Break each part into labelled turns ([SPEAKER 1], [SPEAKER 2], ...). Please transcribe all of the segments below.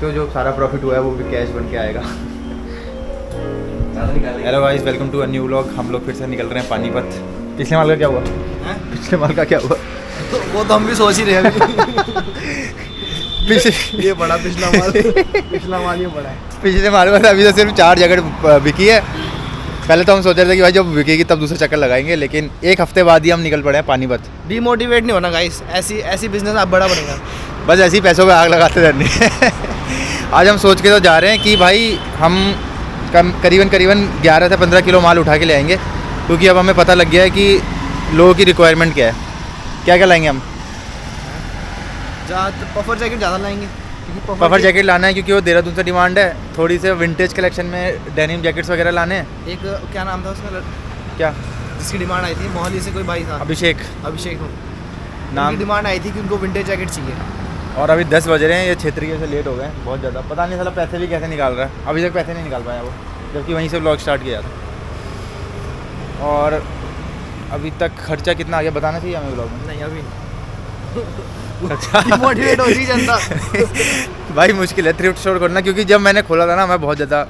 [SPEAKER 1] सकते हो जो सारा प्रॉफिट हुआ है वो भी कैश बन के आएगा। Hello guys, welcome to a new vlog. हम लोग फिर से निकल रहे हैं पानीपत। पिछले माल का क्या हुआ? पिछले माल का क्या हुआ?
[SPEAKER 2] वो तो हम भी सोच ही रहे हैं ये बड़ा पिछला माल ये बड़ा है।
[SPEAKER 1] पिछले माल में अभी तो सिर्फ 4 जैकेट बिकी है। पहले तो हम सोच रहे थे कि भाई जब बिकेगी तब दूसरा चक्कर लगाएंगे, लेकिन एक हफ्ते बाद ही हम निकल पड़े हैं पानीपत।
[SPEAKER 2] डीमोटिवेट नहीं होना गाइस, ऐसी बिजनेस आप बड़ा बनेगा।
[SPEAKER 1] बस ऐसे ही पैसों पे आग लगाते रहनी है। आज हम सोच के तो जा रहे हैं कि भाई हम करीबन 11 से 15 किलो माल उठा के ले आएंगे, क्योंकि अब हमें पता लग गया है कि लोगों की रिक्वायरमेंट क्या है। क्या क्या लाएंगे हम?
[SPEAKER 2] पफर जैकेट ज़्यादा लाएंगे,
[SPEAKER 1] पफर जैकेट लाना है क्योंकि वो देहरादून से डिमांड है। थोड़ी से विंटेज कलेक्शन में डेनिम जैकेट्स वगैरह लाने हैं।
[SPEAKER 2] एक क्या नाम था उसका,
[SPEAKER 1] क्या
[SPEAKER 2] जिसकी डिमांड आई थी मोहाली से, कोई भाई था
[SPEAKER 1] अभिषेक
[SPEAKER 2] नाम, डिमांड आई थी कि उनको विंटेज जैकेट चाहिए।
[SPEAKER 1] और अभी 10 बज रहे हैं, ये क्षेत्रीय से लेट हो गए बहुत ज़्यादा। पता नहीं साला पैसे भी कैसे निकाल रहा है, अभी तक पैसे नहीं निकाल पाया वो, जबकि वहीं से व्लॉग स्टार्ट किया था। और अभी तक खर्चा कितना आ गया बताना चाहिए हमें व्लॉग में?
[SPEAKER 2] नहीं अभी मोटिवेट हो रही जनता।
[SPEAKER 1] भाई मुश्किल है थ्रिफ्ट स्टोर करना, क्योंकि जब मैंने खोला था ना मैं बहुत ज़्यादा,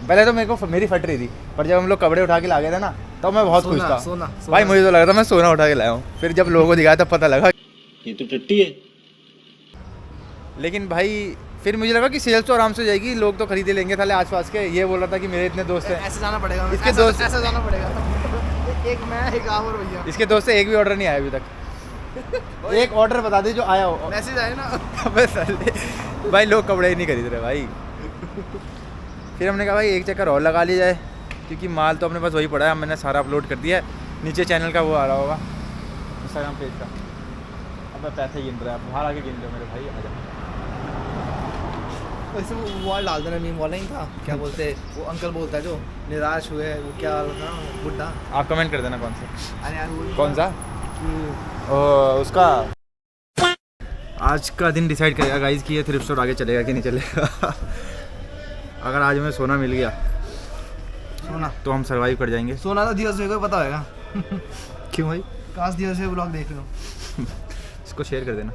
[SPEAKER 1] पहले तो मेरी फट रही थी, पर जब हम लोग कपड़े उठा के ला गए थे ना तो मैं बहुत खुश था।
[SPEAKER 2] सोना
[SPEAKER 1] भाई मुझे तो लगा था मैं सोना उठा के लाया हूँ, फिर जब लोगों को दिखाया तब पता लगा
[SPEAKER 3] ये तो टट्टी है।
[SPEAKER 1] लेकिन भाई फिर मुझे लगा कि सेल्स तो आराम से हो जाएगी, लोग तो खरीदे लेंगे साले आसपास के। ये बोल रहा था कि मेरे इतने दोस्त हैं,
[SPEAKER 2] ऐसे जाना पड़ेगा,
[SPEAKER 1] इसके दोस्त
[SPEAKER 2] ऐसा जाना पड़ेगा। एक मैं एक और भैया,
[SPEAKER 1] इसके दोस्त से एक भी ऑर्डर नहीं आया अभी तक। एक ऑर्डर बता दे जो आया हो।
[SPEAKER 2] मैसेज आए ना।
[SPEAKER 1] अबे साले भाई लोग कपड़े ही नहीं खरीद रहे भाई। फिर हमने कहा भाई एक चक्कर और लगा लिया जाए, क्योंकि माल तो अपने पास वही पड़ा है। मैंने सारा अपलोड कर दिया है, नीचे चैनल का वो आ रहा होगा इंस्टाग्राम पेज का। अब मैं पैसे गिन रहा है, बाहर आके गिन लो मेरे भाई, आ जाओ।
[SPEAKER 2] वैसे वो वॉल डाल देना, मीम वाला ही था, क्या बोलते हैं वो अंकल बोलता है जो निराश हुए, वो क्या था बुड्ढा।
[SPEAKER 1] आप कमेंट कर देना कौन सा।
[SPEAKER 2] अरे यार
[SPEAKER 1] कौन सा उसका। आज का दिन डिसाइड करेगा गाइस कि ये थ्रिफ्ट स्टोर आगे चलेगा कि नहीं चलेगा। अगर आज हमें सोना मिल गया
[SPEAKER 2] सोना
[SPEAKER 1] तो हम सर्वाइव कर जाएंगे।
[SPEAKER 2] सोना तो दिवस को पता होगा।
[SPEAKER 1] क्यों भाई?
[SPEAKER 2] काश दिवस में ब्लॉग देख रहे हो।
[SPEAKER 1] इसको शेयर कर देना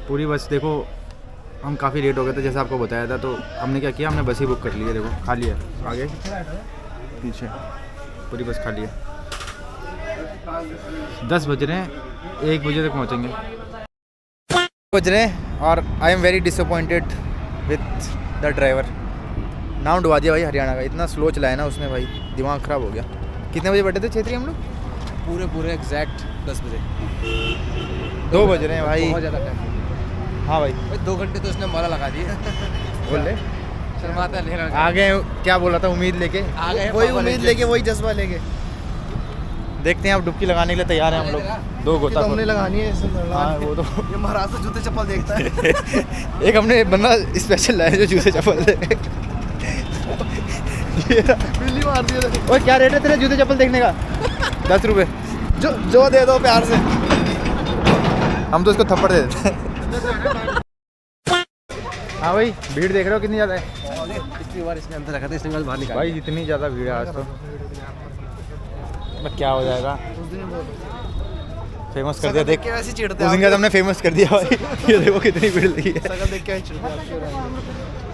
[SPEAKER 1] पूरी बस। देखो हम काफ़ी लेट हो गए थे जैसे आपको बताया था, तो हमने क्या किया, हमने बस ही बुक कर ली है। देखो खाली है, आगे पीछे पूरी बस खाली है। 10 बज रहे हैं, 1 बजे तक पहुँचेंगे। बज रहे हैं और I am very disappointed with the driver. नाम डुबा दिया भाई हरियाणा का, इतना स्लो चलाया ना उसने भाई, दिमाग ख़राब हो गया। कितने बजे बैठे थे क्षेत्रीय हम लोग?
[SPEAKER 2] पूरे एग्जैक्ट 10 बजे।
[SPEAKER 1] 2 बज रहे हैं भाई।
[SPEAKER 2] बहुत ज़्यादा टाइम।
[SPEAKER 1] हाँ भाई
[SPEAKER 2] 2 घंटे तो उसने माला लगा दिए।
[SPEAKER 1] बोल ले।
[SPEAKER 2] शर्माता है,
[SPEAKER 1] आगे क्या बोला था, उम्मीद लेके
[SPEAKER 2] आ गए, वही उम्मीद लेके, वही जज्बा लेके।
[SPEAKER 1] देखते हैं अब डुबकी लगाने के लिए तैयार हैं हम लोग। 2 गोता
[SPEAKER 2] तो हमने लगानी है
[SPEAKER 1] हाँ वो तो
[SPEAKER 2] ये महाराष्ट्र जूते चप्पल देखता है।
[SPEAKER 1] एक हमने बंदा स्पेशल लाया जो जूते चप्पल दे।
[SPEAKER 2] बिल्ली मार दिया।
[SPEAKER 1] और क्या रेट है तेरे जूते चप्पल देखने का? 10 रुपये।
[SPEAKER 2] जो दे दो प्यार से।
[SPEAKER 1] हम तो उसको थप्पड़ दे देते हैं। हाँ भाई भीड़ देख रहे हो कितनी ज़्यादा है
[SPEAKER 2] पिछली बार इसमें अंदर रखा था, इसने बाहर निकाला
[SPEAKER 1] भाई, इतनी ज़्यादा भीड़ है आज तो। क्या हो जाएगा, फेमस कर दिया। देख
[SPEAKER 2] के वैसे चिढ़ते
[SPEAKER 1] उस दिन का हमने फेमस कर दिया भाई। ये देखो कितनी भीड़ लगी है।
[SPEAKER 2] शकल देख के चिढ़ते।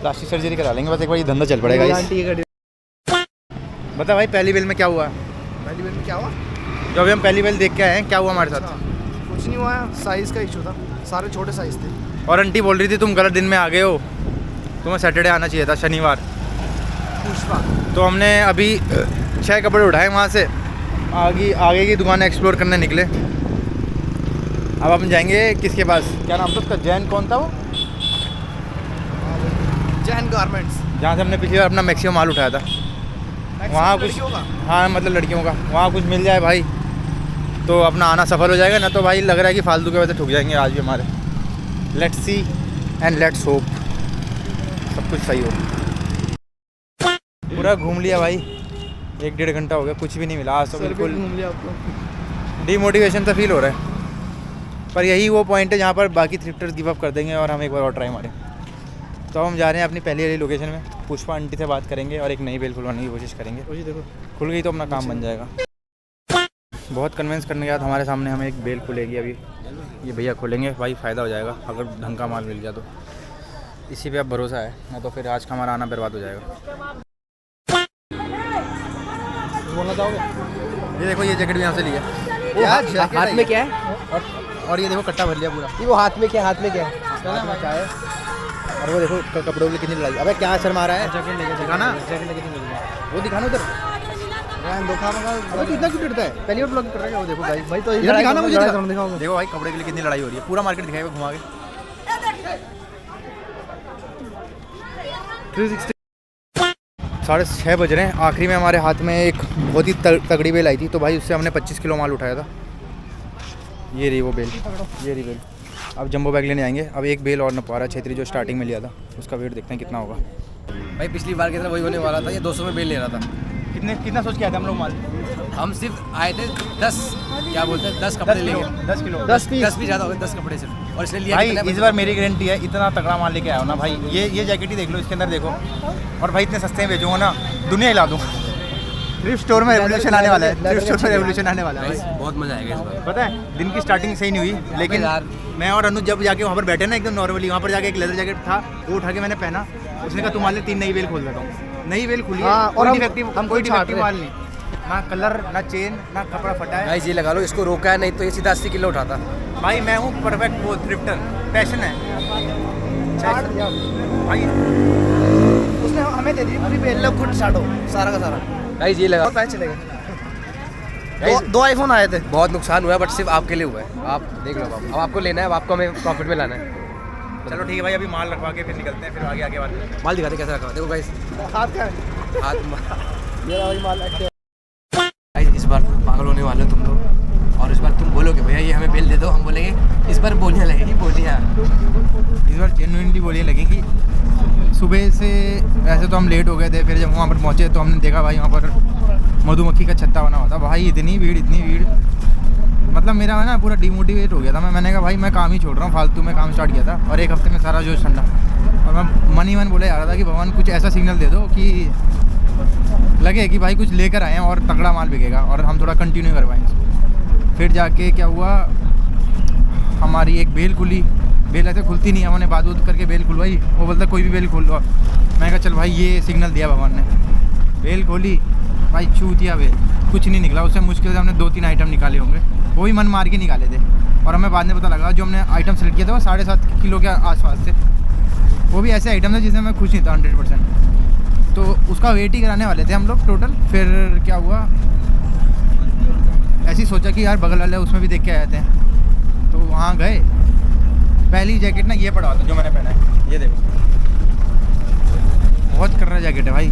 [SPEAKER 1] प्लास्टिक सर्जरी करा लेंगे बस एक बार, ये धंधा चल पड़ेगा। बता भाई पहली बेल में क्या हुआ?
[SPEAKER 2] पहली बेल में क्या हुआ?
[SPEAKER 1] जो अभी हम पहली बेल देख के आए हैं, क्या हुआ हमारे साथ?
[SPEAKER 2] कुछ नहीं हुआ, साइज़ का इशू था, सारे छोटे साइज़ थे।
[SPEAKER 1] और आंटी बोल रही थी तुम गलत दिन में आ गए हो, तुम्हें सैटरडे आना चाहिए था, शनिवार। तो हमने अभी 6 कपड़े उठाए वहाँ से, आगे की दुकान एक्सप्लोर करने निकले। अब हम जाएंगे किसके पास, क्या नाम था उसका, जैन कौन था वो?
[SPEAKER 2] जैन गारमेंट्स,
[SPEAKER 1] जहाँ से हमने पिछली बार अपना मैक्सिमम माल उठाया था। वहाँ कुछ, हाँ मतलब लड़कियों का, वहाँ कुछ मिल जाए भाई तो अपना आना सफल हो जाएगा, ना तो भाई लग रहा है कि फालतू के वजह से ठुक जाएंगे आज भी हमारे। Let's see and let's hope सब कुछ सही हो। पूरा घूम लिया भाई, 1-1.5 घंटा हो गया, कुछ भी नहीं मिला आज तो। बिल्कुल
[SPEAKER 2] घूम लिया आपको,
[SPEAKER 1] डीमोटिवेशन सा फील हो रहा है। पर यही वो पॉइंट है जहाँ पर बाकी थ्रिफ्टर्स गिव अप कर देंगे और हम एक बार और ट्राई मारें। तो हम जा रहे हैं अपनी पहली वाली लोकेशन में, पुष्पा आंटी से बात करेंगे और एक नई बेल खुलवाने की कोशिश करेंगे।
[SPEAKER 2] देखो
[SPEAKER 1] खुल गई तो अपना काम बन जाएगा। बहुत कन्विंस करने के बाद हमारे सामने हमें एक बेल खुलेगी अभी, ये भैया खोलेंगे भाई, फ़ायदा हो जाएगा अगर ढंग का माल मिल गया तो। इसी पे अब भरोसा है, ना तो फिर आज का हमारा आना बर्बाद हो जाएगा।
[SPEAKER 2] बोलना चाहोगे?
[SPEAKER 1] ये देखो ये जैकेट भी यहाँ से लिया।
[SPEAKER 2] हाथ में क्या है?
[SPEAKER 1] और ये देखो कट्टा भर लिया पूरा।
[SPEAKER 2] ये वो हाथ में क्या है? हाथ में क्या है?
[SPEAKER 1] क्या है? और वो देखो कपड़ों के लिए कितनी लड़ाई। अबे क्या शर्मा रहा है?
[SPEAKER 2] जैकेट लेके
[SPEAKER 1] दिखाना।
[SPEAKER 2] जैकेट लेके नहीं मिलेगा।
[SPEAKER 1] वो दिखाना उधर। अबे इतना क्यों डरता है? पहली बार ब्लॉग कर रहा है। वो देखो भाई
[SPEAKER 2] भाई तो
[SPEAKER 1] इधर दिखाना मुझे।
[SPEAKER 2] दिखाओ।
[SPEAKER 1] देखो भाई कपड़े के लिए कितनी लड़ाई हो रही है। पूरा मार्केट दिखाएगा घुमा के। 360। 6:30 बज रहे हैं। आखिरी में हमारे हाथ में एक बहुत ही तगड़ी बेल आई थी, तो भाई उससे हमने 25 किलो माल उठाया था। ये रही वो बेल, ये रही बेल। अब जंबो बैग लेने आएंगे। अब एक बेल और नपवारा छेत्री जो स्टार्टिंग में लिया था, उसका वेट देखते हैं कितना होगा।
[SPEAKER 2] भाई पिछली बार की तरह वही होने वाला था। ये 200 में बेल ले रहा था।
[SPEAKER 1] कितना सोच के आए थे हम लोग माल?
[SPEAKER 2] हम सिर्फ आए थे 10 क्या बोलते हैं 10 कपड़े लेके।
[SPEAKER 1] 10 किलो
[SPEAKER 2] 10 भी ज़्यादा हो गए 10 कपड़े सिर्फ। और इसने लिया
[SPEAKER 1] भाई इस बार मेरी गारंटी है, इतना तगड़ा माल लेके आया हो ना भाई। ये जैकेट ही देख लो, इसके अंदर देखो। और भाई इतने सस्ते में बेचूंगा ना, दुनिया हिला दूंगा। थ्रिफ्ट स्टोर में रेवोल्यूशन आने वाला है। थ्रिफ्ट स्टोर में रेवोल्यूशन आने वाला है भाई।
[SPEAKER 2] बहुत मजा आएगा इस बार।
[SPEAKER 1] पता है दिन की स्टार्टिंग सही नहीं हुई, लेकिन मैं और अनुज जब जाके वहाँ पर बैठे ना एकदम नॉर्मली, वहाँ पर जाके एक लेदर जैकेट था, वो उठा के मैंने पहना। उसने कहा तुम्हारे 3 नई बेल खोल देता हूँ। नई बेल खुली है और हम कोई डिफेक्टिव माल नहीं, ना कलर ना चेन ना कपड़ा फटा है।
[SPEAKER 2] भाई जी लगा लो, इसको रोका है नहीं तो ये सीधा 80 किलो उठाता।
[SPEAKER 1] भाई मैं हूँ परफेक्ट वो थ्रिफ्टर, पैशन है भाई।
[SPEAKER 2] उसने हमें दे दी पूरी बेल, लो खुद साटो सारा का सारा। भाई जी लगा पैसे चले गए। दो आईफोन आए थे। बहुत नुकसान हुआ है, बट सिर्फ आपके लिए हुआ है। आप देख लो, अब आपको लेना है, अब आपको हमें प्रॉफिट में लाना है।
[SPEAKER 1] चलो ठीक है भाई, अभी माल रखवा के फिर निकलते हैं, फिर आगे बात करते हैं।
[SPEAKER 2] माल दिखाते कैसे रखा। देखो गाइस हाथ का हाथ माल। इस बार तुम पागल होने वाले हो तुम लोग, और इस बार तुम बोलोगे भैया ये हमें बिल दे दो, हम बोलेंगे इस बार बोलियाँ लगेगी बोलियाँ।
[SPEAKER 1] इस बार जेन्युइनली बोलियाँ लगेंगी। सुबह से वैसे तो हम लेट हो गए थे, फिर जब वहाँ पर पहुँचे तो हमने देखा भाई वहाँ पर मधुमक्खी का छत्ता बना हुआ था। भाई इतनी भीड़ मतलब मेरा ना पूरा डिमोटिवेट हो गया था। मैंने कहा भाई मैं काम ही छोड़ रहा हूँ, फालतू में काम स्टार्ट किया था और एक हफ्ते में सारा जोश ठंडा। और मैं मन ही मन बोले जा रहा था कि भगवान कुछ ऐसा सिग्नल दे दो कि लगे कि भाई कुछ लेकर आए हैं और तगड़ा माल बिकेगा और हम थोड़ा कंटिन्यू कर पाएँ इसको। फिर जाके क्या हुआ, हमारी एक बेल खुली। बेल ऐसे खुलती नहीं है, हमने बात करके बेल खुलवाई। वो बोलता कोई भी बेल खोल लो। मैं कहा चल भाई ये सिग्नल दिया भगवान ने। बेल खोली भाई, चूतिया बेल, कुछ नहीं निकला। उससे मुश्किल से हमने 2-3 आइटम निकाले होंगे, वो भी मन मार के निकाले थे। और हमें बाद में पता लगा जो हमने आइटम सेलेक्ट किया था वो 7.5 किलो के आसपास थे। वो भी ऐसे आइटम थे जिसमें मैं खुश नहीं था 100%। तो उसका वेट ही कराने वाले थे हम लोग टोटल। फिर क्या हुआ, ऐसे ही सोचा कि यार बगल वाले उसमें भी देख के आए थे, तो वहाँ गए। पहली जैकेट ना ये पड़ा हुआ था जो मैंने पहना है, ये देखो, बहुत कर रहा जैकेट है भाई।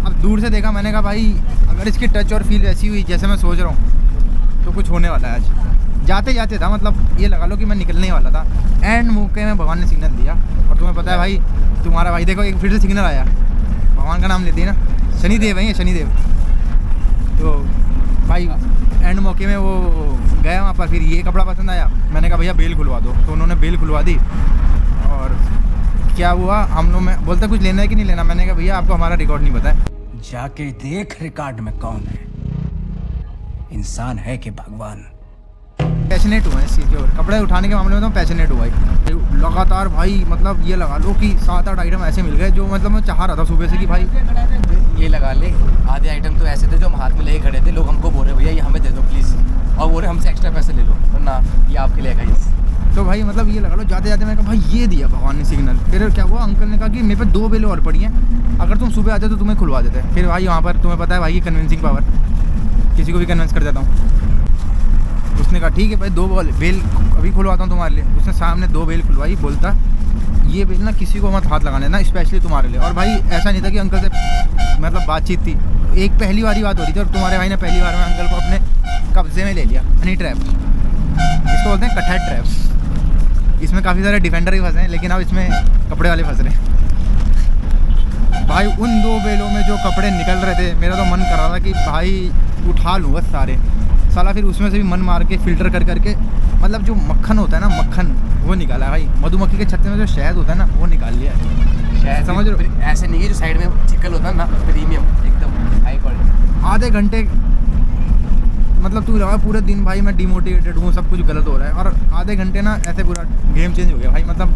[SPEAKER 1] अब दूर से देखा, मैंने कहा भाई अगर इसकी टच और फील वैसी हुई जैसे मैं सोच रहा हूँ तो कुछ होने वाला है आज। जाते जाते था, मतलब ये लगा लो कि मैं निकलने ही वाला था। एंड मौके में भगवान ने सिग्नल दिया। और तुम्हें पता है भाई, तुम्हारा भाई देखो एक फिर से सिग्नल आया, भगवान का नाम लेते हैं ना, शनिदेव है ये, शनिदेव। तो भाई एंड मौके में वो गया वहाँ पर, फिर ये कपड़ा पसंद आया। मैंने कहा भैया बेल खुलवा दो, तो उन्होंने बेल खुलवा दी। और क्या हुआ, हम लोग में बोलते कुछ लेना है कि नहीं लेना। मैंने कहा भैया आपको हमारा रिकॉर्ड नहीं पता है।
[SPEAKER 2] जाके देख रिकॉर्ड में कौन है, इंसान है कि भगवान।
[SPEAKER 1] पैशनेट हुआ है इस चीज़ के ऊपर, कपड़े उठाने के मामले में तो पैशनेट हुआ है लगातार भाई। मतलब ये लगा लो कि 7-8 आइटम ऐसे मिल गए जो मतलब मैं चाह रहा था सुबह से कि भाई
[SPEAKER 2] ये लगा ले। आधे आइटम तो ऐसे थे जो हम हाथ में लेके खड़े थे, लोग हमको बोल रहे भैया ये हमें दे दो प्लीज़, और बोल रहे हमसे एक्स्ट्रा पैसे ले लो, वरना ये आपके लिए गाइस।
[SPEAKER 1] तो भाई मतलब ये लगा लो जाते जाते मैंने कहा भाई ये दिया भगवान ने सिग्नल। फिर क्या हुआ, अंकल ने कहा कि मेरे पे 2 बेलें और पड़ी हैं, अगर तुम सुबह आते तो तुम्हें खुलवा देते। फिर भाई वहाँ पर तुम्हें पता है भाई की कन्विंसिंग पावर, किसी को भी कन्विंस कर देता हूँ। उसने कहा ठीक है भाई 2 बेल अभी खुलवाता हूँ तुम्हारे लिए। उसने सामने 2 बेल खुलवाई, बोलता ये बेल ना किसी को मत हाथ लगाने ना, स्पेशली तुम्हारे लिए। और भाई ऐसा नहीं था कि अंकल से मतलब बातचीत थी, एक पहली बार ही बात हो रही थी और तुम्हारे भाई ने पहली बार में अंकल को अपने कब्जे में ले लिया। हनी ट्रैप इसको बोलते हैं, कटहट ट्रैप। इसमें काफ़ी सारे डिफेंडर ही फंसे हैं, लेकिन अब इसमें कपड़े वाले फंस रहे हैं। भाई उन 2 बेलों में जो कपड़े निकल रहे थे, मेरा तो मन कर रहा था कि भाई उठा लूँ बस सारे साला। फिर उसमें से भी मन मार के फ़िल्टर कर करके, मतलब जो मक्खन होता है ना, मक्खन वो निकाला भाई। मधुमक्खी के छत्ते में जो शहद होता है ना, वो निकाल लिया है। शहद समझ रहे हो,
[SPEAKER 2] ऐसे नहीं है जो साइड में चिकन होता है ना, प्रीमियम एकदम हाई क्वालिटी।
[SPEAKER 1] आधे घंटे मतलब तू लगा पूरे दिन भाई मैं डिमोटिवेटेड हूँ, सब कुछ गलत हो रहा है। और आधे घंटे ना ऐसे पूरा गेम चेंज हो गया भाई। मतलब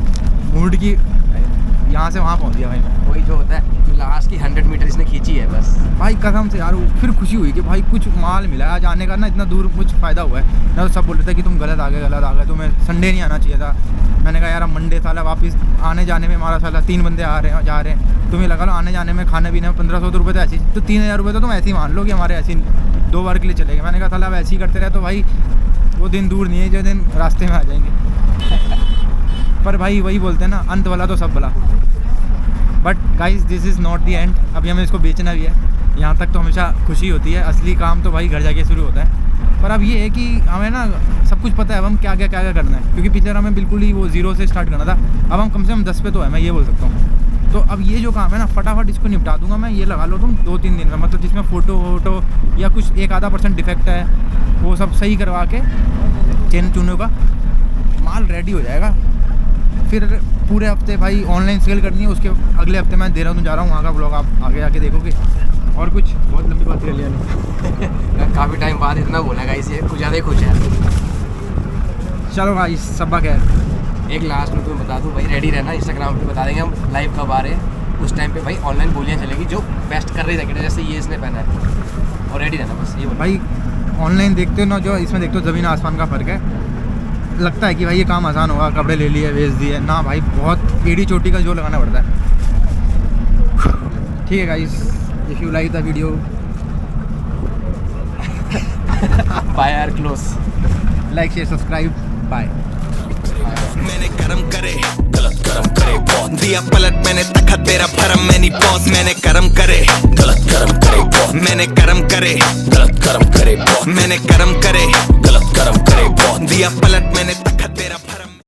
[SPEAKER 1] यहाँ से वहाँ पहुँच गया भाई मैं।
[SPEAKER 2] वही जो होता है कि लास्ट की 100 मीटर इसने खींची है बस।
[SPEAKER 1] भाई कसम से यार फिर खुशी हुई कि भाई कुछ माल मिला है आज आने का ना, इतना दूर कुछ फ़ायदा हुआ है ना। तो सब बोल रहे थे कि तुम गलत आ गए, तुम्हें संडे नहीं आना चाहिए था। मैंने कहा यार मंडे साला वापस आने जाने में हमारा साला 3 बंदे आ रहे हैं जा रहे हैं, तुम्हें लगा लो आने जाने में खाने पीने में 1500 रुपये तो ऐसी, तो 3000 रुपये तो तुम ऐसे ही मान लो कि हमारे ऐसी 2 बार के लिए चले गए। मैंने कहा साला अब ऐसे ही करते रहे तो भाई वो दिन दूर नहीं है जो दिन रास्ते में आ जाएंगे। पर भाई वही बोलते हैं ना, अंत वाला तो सब भला। But guys this is not the and, अभी हमें इसको बेचना भी है। यहाँ तक तो हमेशा खुशी होती है, असली काम तो भाई घर जाके शुरू होता है। पर अब ये है कि हमें ना सब कुछ पता है अब हम क्या क्या करना है, क्योंकि पिछले हमें बिल्कुल ही वो 0 से स्टार्ट करना था। अब हम कम से कम 10 पे तो है, मैं ये बोल सकता हूँ। तो अब ये जो काम है ना फटाफट इसको निपटा दूंगा मैं। ये लगा लो तुम 2-3 दिन का, मतलब जिसमें फ़ोटो या कुछ 1-आधा% डिफेक्ट है वो सब सही करवा के चेन चूनों का माल रेडी हो जाएगा। फिर पूरे हफ्ते भाई ऑनलाइन सेल करनी है, उसके अगले हफ्ते मैं देहरादून जा रहा हूँ, वहाँ का ब्लॉग आप आगे आके देखोगे। और कुछ बहुत लंबी बात कर लिया
[SPEAKER 2] काफ़ी टाइम बाद इतना बोला गाइस, ये कुछ ज़्यादा ही खुश है।
[SPEAKER 1] चलो गाइस सबा खैर।
[SPEAKER 2] एक लास्ट में तुम्हें बता दूँ भाई, रेडी रहना। इंस्टाग्राम पे बता देंगे हम लाइव कब आ रहे हैं, उस टाइम पे भाई ऑनलाइन बोलियाँ चलेगी जो बेस्ट कर रही जैकेट है, जैसे ये इसने पहना है। और रेडी रहना बस ये
[SPEAKER 1] भाई। ऑनलाइन देखते हो ना जो इसमें देखते हो ज़मीन आसमान का फ़र्क है। लगता है कि भाई ये काम आसान होगा, कपड़े ले लिए बेच दिए ना भाई, बहुत एड़ी चोटी का जो लगाना पड़ता है। ठीक है guys, if you like the video
[SPEAKER 2] bye or close,
[SPEAKER 1] like share subscribe bye.
[SPEAKER 3] मैंने कर्म करे गलत कर्म करे बहुत, दिया पलट मैंने तखत तेरा भरम मैं नहीं बॉस। मैंने कर्म करे गलत कर्म करे बहुत, मैंने कर्म करे गलत कर्म करे बहुत, मैंने कर्म करे गलत कर्म करे बहुत, दिया पलट मैंने तखत तेरा